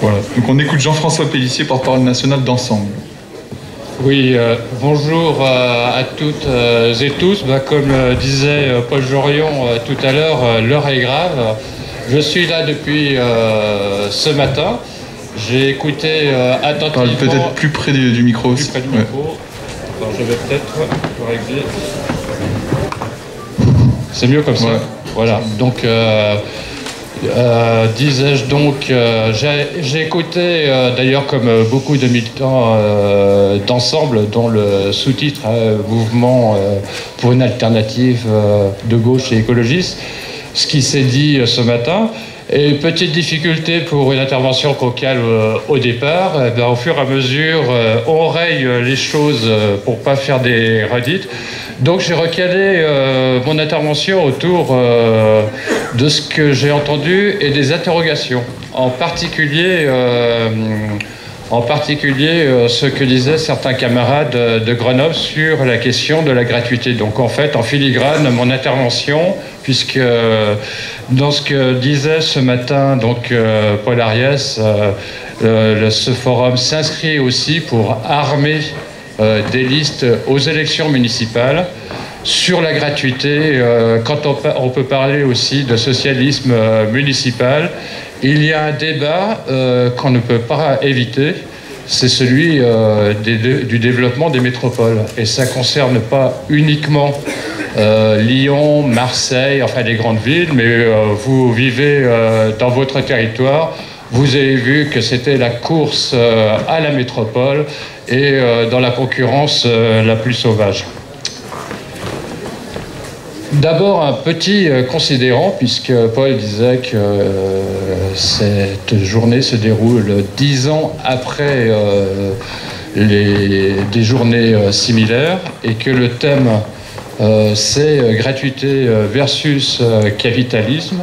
Voilà. Donc on écoute Jean-François Pélissier, porte-parole national d'Ensemble. Oui, bonjour à toutes et tous. Comme disait Paul Jorion tout à l'heure, l'heure est grave. Je suis là depuis ce matin. J'ai écouté attentivement... Parle peut-être plus près du micro aussi. Plus près du micro. Alors, je vais peut-être régler. C'est mieux comme ça. Ouais. Voilà. Donc... disais-je donc, j'ai écouté d'ailleurs comme beaucoup de militants d'Ensemble, dont le sous-titre Mouvement pour une alternative de gauche et écologiste, ce qui s'est dit ce matin. Et petite difficulté pour une intervention qu'on cale au départ, au fur et à mesure, on raye les choses pour pas faire des redites. Donc j'ai recalé mon intervention autour de ce que j'ai entendu et des interrogations, en particulier ce que disaient certains camarades de Grenoble sur la question de la gratuité. Donc en fait, en filigrane, mon intervention, puisque dans ce que disait ce matin donc Paul Ariès, ce forum s'inscrit aussi pour armer des listes aux élections municipales. Sur la gratuité, quand on peut parler aussi de socialisme municipal, il y a un débat qu'on ne peut pas éviter, c'est celui du développement des métropoles. Et ça ne concerne pas uniquement Lyon, Marseille, enfin les grandes villes, mais vous vivez dans votre territoire, vous avez vu que c'était la course à la métropole et dans la concurrence la plus sauvage. D'abord, un petit considérant, puisque Paul disait que cette journée se déroule 10 ans après des journées similaires et que le thème c'est gratuité versus capitalisme.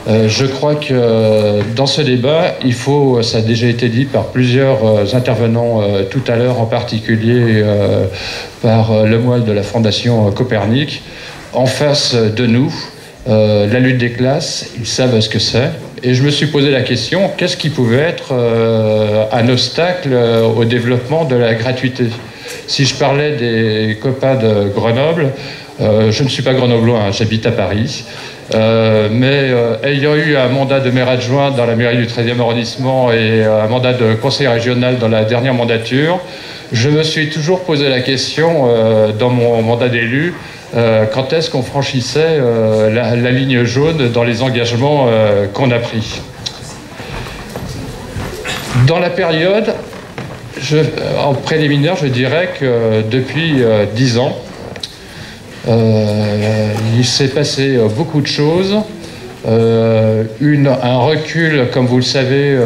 Je crois que dans ce débat, il faut, ça a déjà été dit par plusieurs intervenants tout à l'heure, en particulier par Lemoyle de la Fondation Copernic, en face de nous, la lutte des classes, ils savent ce que c'est. Et je me suis posé la question, qu'est-ce qui pouvait être un obstacle au développement de la gratuité ? Si je parlais des copains de Grenoble, je ne suis pas grenoblois, hein, j'habite à Paris, mais ayant eu un mandat de maire adjoint dans la mairie du 13e arrondissement et un mandat de conseiller régional dans la dernière mandature, je me suis toujours posé la question, dans mon mandat d'élu, quand est-ce qu'on franchissait la ligne jaune dans les engagements qu'on a pris. Dans la période, en préliminaire, je dirais que depuis 10 ans, il s'est passé beaucoup de choses. Un recul, comme vous le savez,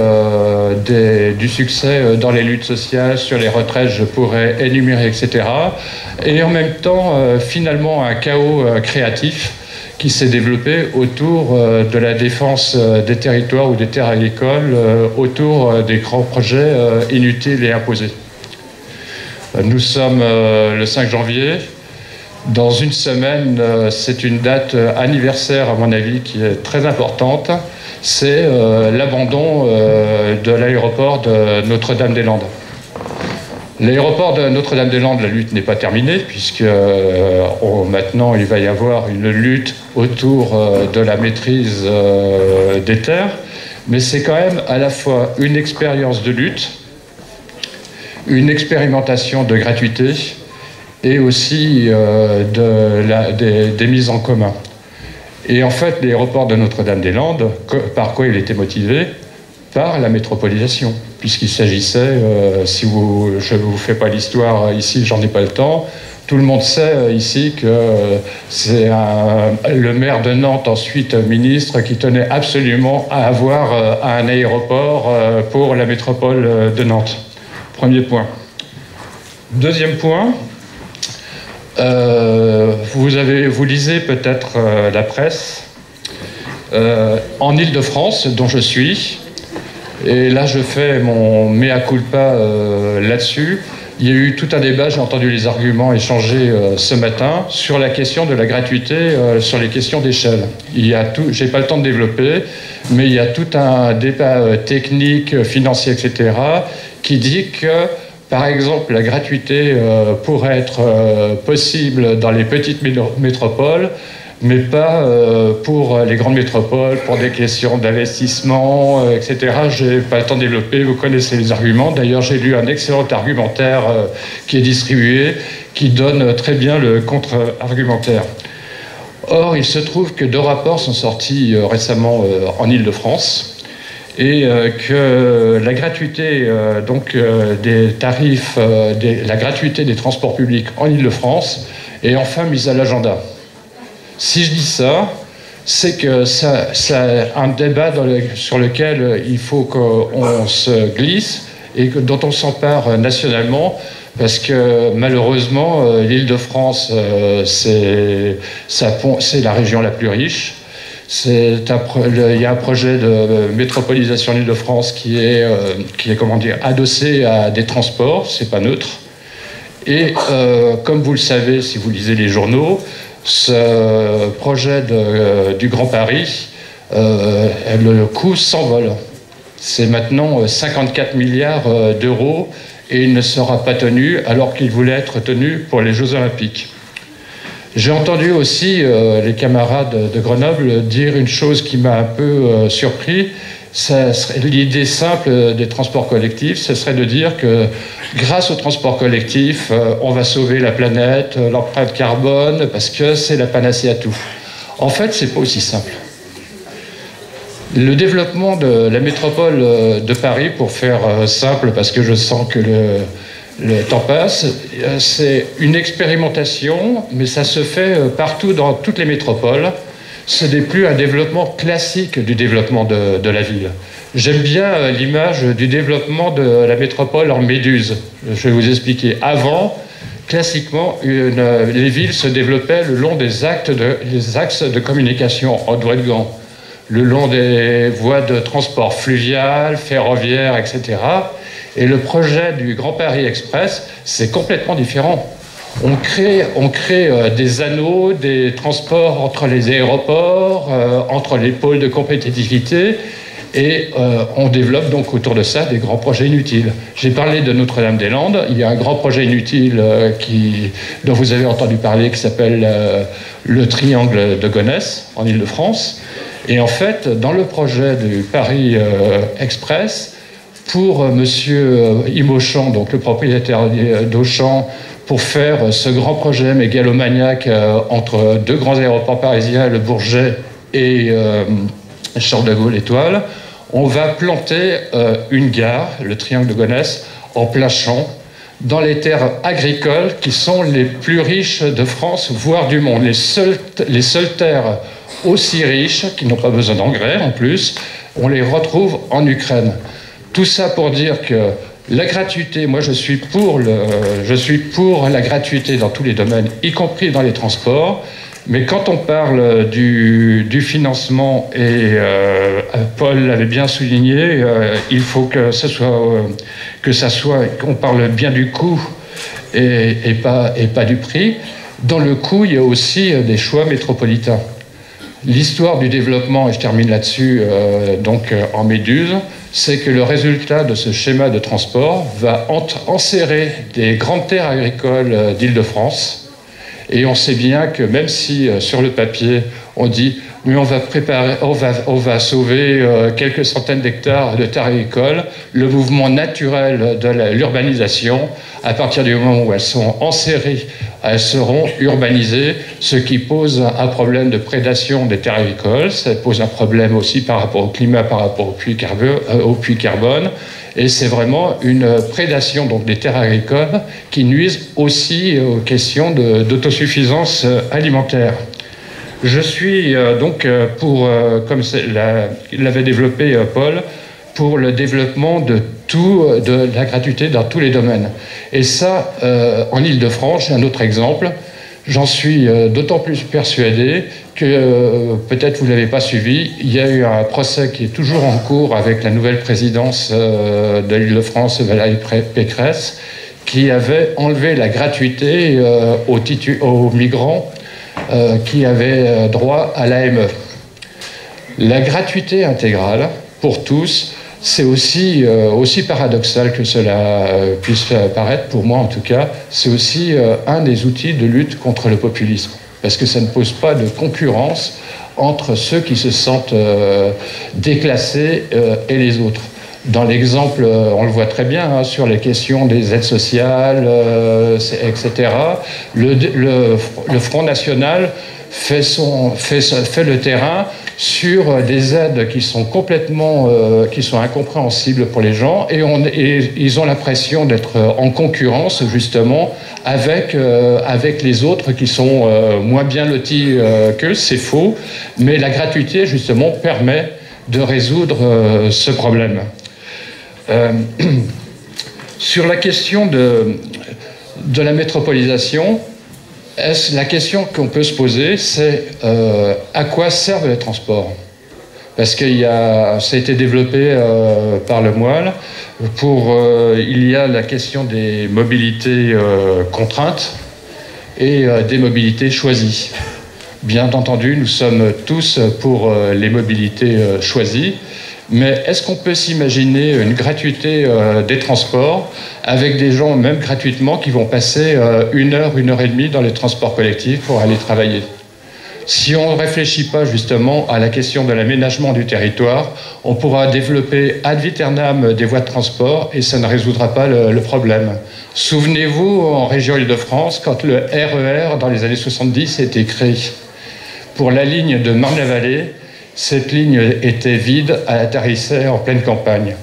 du succès dans les luttes sociales, sur les retraites, je pourrais énumérer, etc. Et en même temps, finalement, un chaos créatif qui s'est développé autour de la défense des territoires ou des terres agricoles, autour des grands projets inutiles et imposés. Nous sommes le 5 janvier. Dans une semaine, c'est une date anniversaire, à mon avis, qui est très importante. C'est l'abandon de l'aéroport de Notre-Dame-des-Landes. L'aéroport de Notre-Dame-des-Landes, la lutte n'est pas terminée, puisque maintenant, il va y avoir une lutte autour de la maîtrise des terres. Mais c'est quand même à la fois une expérience de lutte, une expérimentation de gratuité, et aussi des mises en commun. Et en fait, l'aéroport de Notre-Dame-des-Landes, par quoi il était motivé ? Par la métropolisation, puisqu'il s'agissait, je ne vous fais pas l'histoire ici, j'en ai pas le temps, tout le monde sait ici que c'est le maire de Nantes, ensuite ministre, qui tenait absolument à avoir un aéroport pour la métropole de Nantes. Premier point. Deuxième point, vous lisez peut-être la presse. En Île-de-France, dont je suis, et là je fais mon mea culpa là-dessus, Il y a eu tout un débat, j'ai entendu les arguments échangés ce matin sur la question de la gratuité, sur les questions d'échelle. J'ai pas le temps de développer, mais il y a tout un débat technique, financier, etc., qui dit que, par exemple, la gratuité pourrait être possible dans les petites métropoles, mais pas pour les grandes métropoles, pour des questions d'investissement, etc. Je n'ai pas le temps de développer, vous connaissez les arguments. D'ailleurs, j'ai lu un excellent argumentaire qui est distribué, qui donne très bien le contre-argumentaire. Or, il se trouve que 2 rapports sont sortis récemment en Île-de-France, et que la gratuité des tarifs, la gratuité des transports publics en Île-de-France est enfin mise à l'agenda. Si je dis ça, c'est que c'est un débat sur lequel il faut qu'on se glisse et dont on s'empare nationalement, parce que malheureusement, l'Île-de-France, c'est la région la plus riche. Il y a un projet de métropolisation de l'Île-de-France qui est adossé à des transports, c'est pas neutre. Et comme vous le savez, si vous lisez les journaux, ce projet du Grand Paris, le coût s'envole. C'est maintenant 54 milliards d'euros et il ne sera pas tenu alors qu'il voulait être tenu pour les Jeux Olympiques. J'ai entendu aussi les camarades de Grenoble dire une chose qui m'a un peu surpris. L'idée simple des transports collectifs, ce serait de dire que grâce aux transports collectifs, on va sauver la planète, l'empreinte carbone, parce que c'est la panacée à tout. En fait, c'est pas aussi simple. Le développement de la métropole de Paris, pour faire simple, parce que je sens que le temps passe, c'est une expérimentation, mais ça se fait partout dans toutes les métropoles. Ce n'est plus un développement classique du développement de la ville. J'aime bien l'image du développement de la métropole en méduse. Je vais vous expliquer. Avant, classiquement, les villes se développaient le long des axes de communication en doigts de gant, le long des voies de transport fluvial, ferroviaire, etc. Et le projet du Grand Paris Express, c'est complètement différent. On crée des anneaux, des transports entre les aéroports, entre les pôles de compétitivité, et on développe donc autour de ça des grands projets inutiles. J'ai parlé de Notre-Dame-des-Landes. Il y a un grand projet inutile dont vous avez entendu parler, qui s'appelle le triangle de Gonesse, en Île-de-France. Et en fait, dans le projet du Paris Express, pour monsieur Imauchan, donc le propriétaire d'Auchan, pour faire ce grand projet mégalomaniaque entre 2 grands aéroports parisiens, le Bourget et Charles de Gaulle Étoile, on va planter une gare, le triangle de Gonesse, en plein champ, dans les terres agricoles qui sont les plus riches de France, voire du monde. Les seules terres aussi riches, qui n'ont pas besoin d'engrais en plus, on les retrouve en Ukraine. Tout ça pour dire que la gratuité, moi je suis pour la gratuité dans tous les domaines, y compris dans les transports. Mais quand on parle du financement, et Paul l'avait bien souligné, il faut que qu'on parle bien du coût et pas du prix. Dans le coût, il y a aussi des choix métropolitains. L'histoire du développement, et je termine là-dessus, en méduse, c'est que le résultat de ce schéma de transport va enserrer des grandes terres agricoles d'Île-de-France. Et on sait bien que même si sur le papier on dit mais on va sauver quelques centaines d'hectares de terres agricoles, le mouvement naturel de l'urbanisation, à partir du moment où elles sont enserrées, elles seront urbanisées, ce qui pose un problème de prédation des terres agricoles. Ça pose un problème aussi par rapport au climat, par rapport au puits carbone. Et c'est vraiment une prédation donc, des terres agricoles qui nuisent aussi aux questions d'autosuffisance alimentaire. Je suis pour, comme l'avait développé Paul, pour le développement de la gratuité dans tous les domaines. Et ça, en Île-de-France, j'ai un autre exemple. J'en suis d'autant plus persuadé que, peut-être vous ne l'avez pas suivi, il y a eu un procès qui est toujours en cours avec la nouvelle présidence de l'Île-de-France, Valérie Pécresse, qui avait enlevé la gratuité aux migrants qui avaient droit à l'AME. La gratuité intégrale pour tous, c'est aussi paradoxal que cela puisse paraître, pour moi en tout cas, c'est aussi un des outils de lutte contre le populisme, parce que ça ne pose pas de concurrence entre ceux qui se sentent déclassés et les autres. Dans l'exemple, on le voit très bien, hein, sur les questions des aides sociales, etc., le Front National fait le terrain sur des aides qui sont complètement qui sont incompréhensibles pour les gens, et ils ont l'impression d'être en concurrence justement avec les autres qui sont moins bien lotis qu'eux. C'est faux, mais la gratuité justement permet de résoudre ce problème. Sur la question de la métropolisation, la question qu'on peut se poser, c'est à quoi servent les transports? Parce que ça a été développé par Le Moyle. Il y a la question des mobilités contraintes et des mobilités choisies. Bien entendu, nous sommes tous pour les mobilités choisies. Mais est-ce qu'on peut s'imaginer une gratuité des transports avec des gens, même gratuitement, qui vont passer 1 heure, 1 heure et demie dans les transports collectifs pour aller travailler? Si on ne réfléchit pas justement à la question de l'aménagement du territoire, on pourra développer ad viternam des voies de transport et ça ne résoudra pas le problème. Souvenez-vous, en région Île-de-France, quand le RER, dans les années 70, a été créé, pour la ligne de Marne-la-Vallée, cette ligne était vide, elle atterrissait en pleine campagne.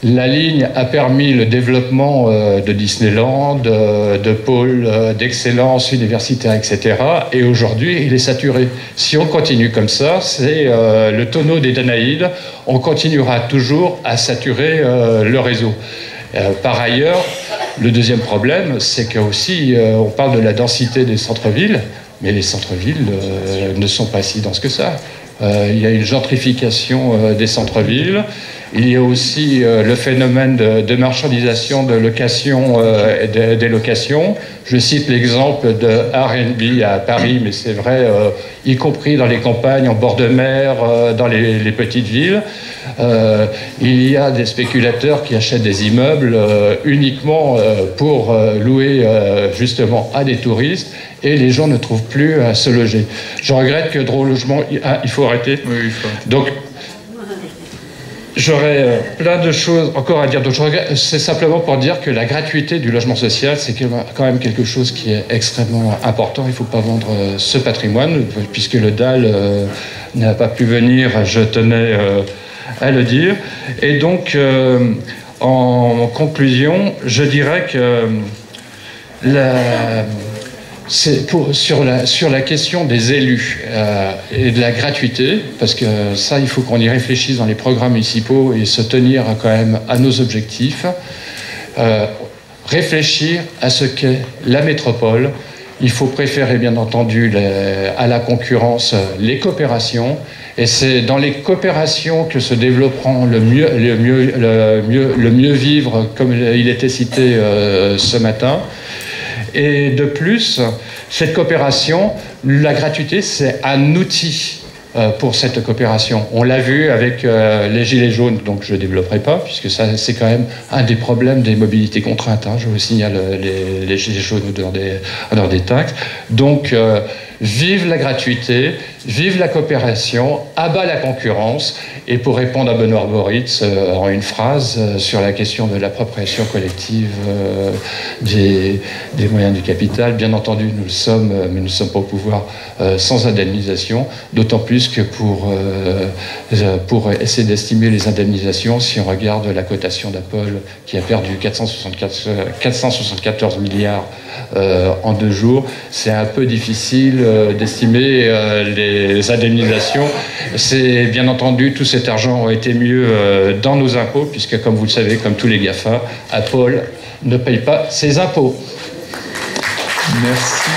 La ligne a permis le développement de Disneyland, de pôles d'excellence universitaire, etc. Et aujourd'hui, il est saturé. Si on continue comme ça, c'est le tonneau des Danaïdes. On continuera toujours à saturer le réseau. Par ailleurs, le deuxième problème, c'est qu'aussi, on parle de la densité des centres-villes, mais les centres-villes ne sont pas si denses que ça. Il y a une gentrification des centres-villes. Il y a aussi le phénomène de marchandisation de location et des locations. Je cite l'exemple de Airbnb à Paris, mais c'est vrai, y compris dans les campagnes, en bord de mer, dans les petites villes. Il y a des spéculateurs qui achètent des immeubles uniquement pour louer justement à des touristes, et les gens ne trouvent plus à se loger. Je regrette que Droit au logement... Ah, il faut arrêter. Oui, il faut. Donc, j'aurais plein de choses encore à dire. Donc, c'est simplement pour dire que la gratuité du logement social, c'est quand même quelque chose qui est extrêmement important. Il ne faut pas vendre ce patrimoine, puisque le DAL n'a pas pu venir, je tenais à le dire. Et donc, en conclusion, je dirais que sur la question des élus et de la gratuité, parce que ça, il faut qu'on y réfléchisse dans les programmes municipaux et se tenir quand même à nos objectifs, réfléchir à ce qu'est la métropole. Il faut préférer, bien entendu, à la concurrence les coopérations, et c'est dans les coopérations que se développeront le mieux vivre, comme il était cité ce matin. Et de plus, cette coopération, la gratuité, c'est un outil pour cette coopération. On l'a vu avec les Gilets jaunes, donc je ne développerai pas, puisque ça, c'est quand même un des problèmes des mobilités contraintes. Hein. Je vous signale les Gilets jaunes dans des taxes. Donc, vive la gratuité, vive la coopération, abat la concurrence. Et pour répondre à Benoît Boritz, en une phrase, sur la question de l'appropriation collective des moyens du capital, bien entendu, nous le sommes, mais nous ne sommes pas au pouvoir sans indemnisation, d'autant plus que pour essayer d'estimer les indemnisations, si on regarde la cotation d'Apple, qui a perdu 474 milliards en 2 jours, c'est un peu difficile d'estimer les indemnisations. C'est bien entendu, tout cet argent aurait été mieux dans nos impôts, puisque comme vous le savez, comme tous les GAFA, Apple ne paye pas ses impôts. Merci.